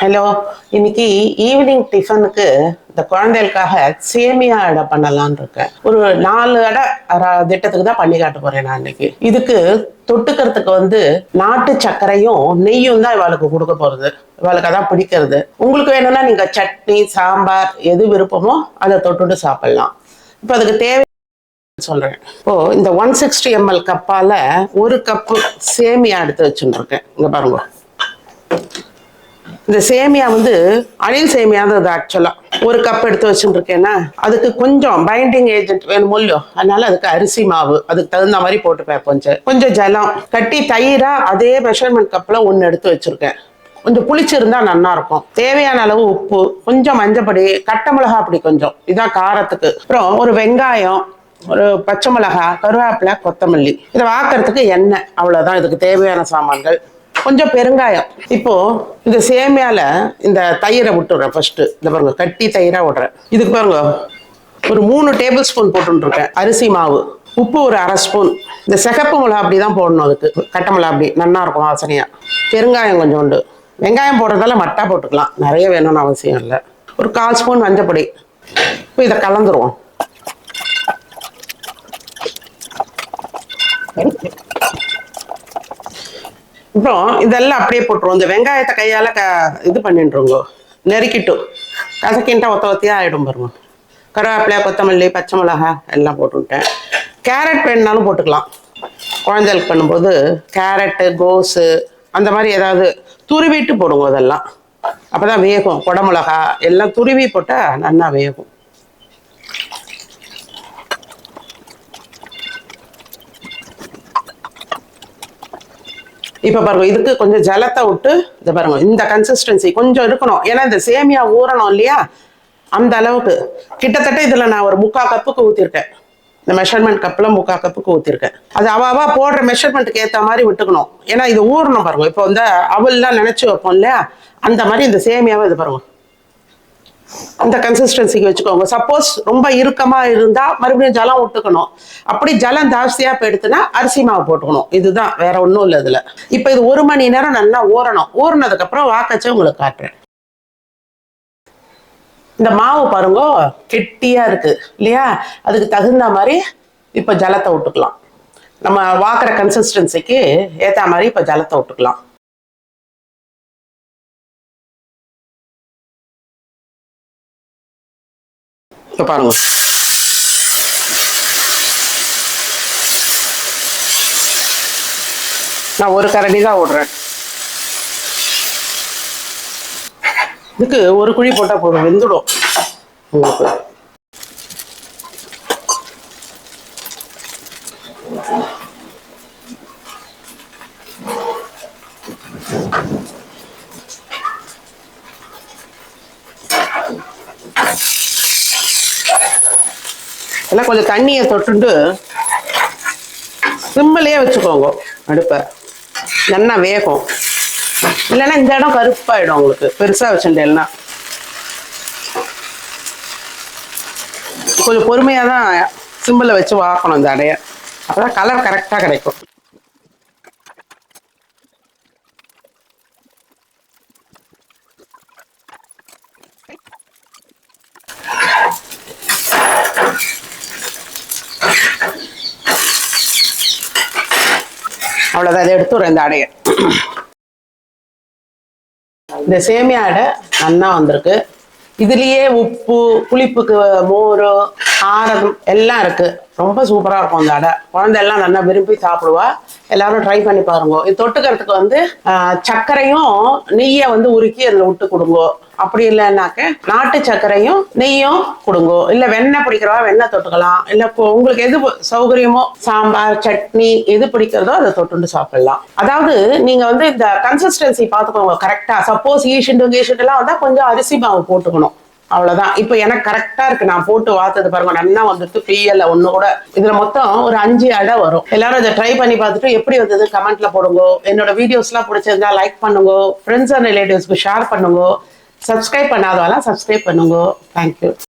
Hello, இன்னைக்கு evening டிஃபனுக்கு இந்த குழந்தைகளுக்காக சேமியா அடை பண்ணலான்னு இருக்கேன். ஒரு 4 அடை திட்டத்துக்கு தான் பண்ணி காட்ட போறேன் நான் இன்னைக்கு. இதுக்கு தொட்டுக்கிறதுக்கு நாட்டு சர்க்கரையும் நெய்யும் தான் இவளுக்கு கொடுக்க போறது. இவளுக்கு அதான் பிடிக்கிறது. உங்களுக்கு வேணும்னா நீங்க சட்னி சாம்பார் எது விருப்பமோ அதை தொட்டுட்டு சாப்பிடலாம். இப்போ அதுக்கு தேவை சொல்றேன். இப்போ இந்த 160 ml கப்பால 1 கப்பு சேமியா எடுத்து வச்சுருக்கேன். இங்க பாருங்க, இந்த சேமியா அணில் சேமியா தான். ஆக்சுவலா 1 கப் எடுத்து வச்சுருக்கேன்னா அதுக்கு கொஞ்சம் பைண்டிங் ஏஜென்ட் வேணும் இல்லையோ, அதனால அதுக்கு அரிசி மாவு அதுக்கு தகுந்த மாதிரி போட்டுப்பேன். கொஞ்சம் ஜலம் கட்டி தயிரா அதே மெஷர்மெண்ட் கப்ல 1 எடுத்து வச்சிருக்கேன். கொஞ்சம் புளிச்சிருந்தா நல்லா இருக்கும். தேவையான அளவு உப்பு, கொஞ்சம் மஞ்சப்பொடி, கட்டை மிளகா அப்படி கொஞ்சம், இதான் காரத்துக்கு. அப்புறம் ஒரு வெங்காயம், ஒரு பச்சை மிளகாய், கருவேப்பிலை, கொத்தமல்லி. இதை வாக்குறதுக்கு எண்ணெய், அவ்வளவுதான் இதுக்கு தேவையான சாமான்கள். கொஞ்சம் பெருங்காயம். இப்போ இந்த சேமியால இந்த தயிரை விட்டுறேன். ஃபர்ஸ்ட் இந்த பாருங்க, கட்டி தயிரா விடுறேன். இதுக்கு பாருங்க ஒரு 3 டேபிள் ஸ்பூன் போட்டுருக்கேன் அரிசி மாவு. உப்பு ஒரு 1/2 ஸ்பூன். இந்த சிகப்பு மிளகா அப்படிதான் போடணும். அதுக்கு கட்டை மிளகா அப்படி நல்லா இருக்கும் வாசனையா. பெருங்காயம் கொஞ்சோண்டு. வெங்காயம் போடுறதால மட்டா போட்டுக்கலாம், நிறைய வேணும்னு அவசியம் இல்லை. ஒரு 1/4 ஸ்பூன் மஞ்சப்பொடி. இப்போ இதை கலந்துருவோம். அப்புறம் இதெல்லாம் அப்படியே போட்டுருவோம். இந்த வெங்காயத்தை கையால இது பண்ணிட்டுருங்கோ, நெருக்கிட்டு கசக்கின்ட்டா ஒத்தியா ஆயிடும் பாருங்க. கருவேப்பிலை, கொத்தமல்லி, பச்சை மிளகாய் எல்லாம் போட்டுவிட்டேன். கேரட் வேணுனாலும் போட்டுக்கலாம். குழந்தைகளுக்கு பண்ணும்போது கேரட்டு, கோஸு அந்த மாதிரி ஏதாவது துருவிட்டு போடுவோம். அதெல்லாம் அப்போதான் வேகும். குடமிளகா எல்லாம் துருவி போட்டால் நல்லா வேகும். இப்ப பாருங்க, இதுக்கு கொஞ்சம் ஜலத்தை விட்டு இதை பாருங்க, இந்த கன்சிஸ்டன்சி கொஞ்சம் இருக்கணும். ஏன்னா இந்த சேமியா ஊறணும் இல்லையா, அந்த அளவுக்கு. கிட்டத்தட்ட இதுல நான் ஒரு 3/4 கப்புக்கு ஊத்திருக்கேன். இந்த மெஷர்மெண்ட் கப்ல 3/4 கப்புக்கு ஊத்திருக்கேன். அது அவ போடுற மெஷர்மெண்ட்டுக்கு ஏற்ற மாதிரி விட்டுக்கணும். ஏன்னா இது ஊறணும் பாருங்க. இப்போ அவல்லாம் நினைச்சு வைப்போம் இல்லையா, அந்த மாதிரி இந்த சேமியாவை இது பாருங்க அந்த கன்சிஸ்டன்சிக்கு வச்சுக்கோங்க. சப்போஸ் ரொம்ப இறுக்கமா இருந்தா மறுபடியும் ஜலம் விட்டுக்கணும். அப்படி ஜலம் ஜாஸ்தியா போயிடுத்துன்னா அரிசி மாவு போட்டுக்கணும். இதுதான், வேற ஒன்றும் இல்லை இதுல. இப்ப இது 1 மணி நேரம் நல்லா ஊறணும். ஊறினதுக்கு அப்புறம் வாக்கச்சு உங்களுக்கு காட்டுறேன். இந்த மாவு பாருங்க கெட்டியா இருக்கு இல்லையா, அதுக்கு தகுந்த மாதிரி இப்ப ஜலத்தை விட்டுக்கலாம். நம்ம வாக்குற கன்சிஸ்டன்சிக்கு ஏத்த மாதிரி இப்ப ஜலத்தை விட்டுக்கலாம். இப்ப பாருங்க, நான் 1 கரண்டி தான் விடுறேன். இதுக்கு 1 குழி போட்டா போதும், வெந்துடும் உங்களுக்கு. எல்லாம் கொஞ்சம் தண்ணியை தொட்டுட்டு சிம்மிலேயே வச்சுக்கோங்க அடுப்பை. நல்லா வேகும். இல்லைன்னா இந்த இடம் கருப்பாயிடும் உங்களுக்கு, பெருசா வச்சுட்டேன்னா. கொஞ்சம் பொறுமையா தான் சிம்மில் வச்சு வாக்கணும் இந்த அடைய. அப்பதான் கலர் கரெக்டா கிடைக்கும். அவ்வளோதான், இதை எடுத்துடுறேன் இந்த அடையை. இந்த சேமியா அடை நல்லா வந்திருக்கு. இதுலயே உப்பு, புளிப்புக்கு மோர், காரம் எல்லாம் இருக்கு. ரொம்ப சூப்பரா இருக்கும் இந்த அடை. குழந்தை எல்லாம் நல்லா விரும்பி சாப்பிடுவா. எல்லாரும் ட்ரை பண்ணி பாருங்க. இது தொட்டுக்கிறதுக்கு சர்க்கரையும் நெய்யை உருக்கி அதில் விட்டு கொடுங்கோ. அப்படி இல்லைன்னாக்க நாட்டு சர்க்கரையும் நெய்யும் கொடுங்கோ. இல்ல வெண்ணெய் பிடிக்கிறவா வெண்ணெய் தொட்டுக்கலாம். இல்ல உங்களுக்கு எது சௌகரியமோ, சாம்பார் சட்னி எது பிடிக்கிறதோ அதை தொட்டு சாப்பிடலாம். அதாவது நீங்க இந்த கன்சிஸ்டன்சி பார்த்துக்கோங்க கரெக்டா. சப்போஸ் ஈஷிண்டு எல்லாம் வந்தா கொஞ்சம் அரிசி மாவு போட்டுக்கணும், அவ்வளவுதான். இப்ப எனக்கு கரெக்டா இருக்கு. நான் போட்டு வாத்தது பாருங்க, நல்லா கிளியர்ல ஒண்ணு கூட. இதுல மொத்தம் ஒரு 5 அடை வரும். எல்லாரும் இதை ட்ரை பண்ணி பார்த்துட்டு எப்படி வந்தது கமெண்ட்ல போடுங்க. என்னோட வீடியோஸ் எல்லாம் பிடிச்சிருந்தா லைக் பண்ணுங்க. ஃப்ரெண்ட்ஸ் அண்ட் ரிலேட்டிவ்ஸ்க்கு ஷேர் பண்ணுங்க. சப்ஸ்கிரைப் பண்ணாதவெல்லாம் சப்ஸ்கிரைப் பண்ணுங்க. தேங்க்யூ.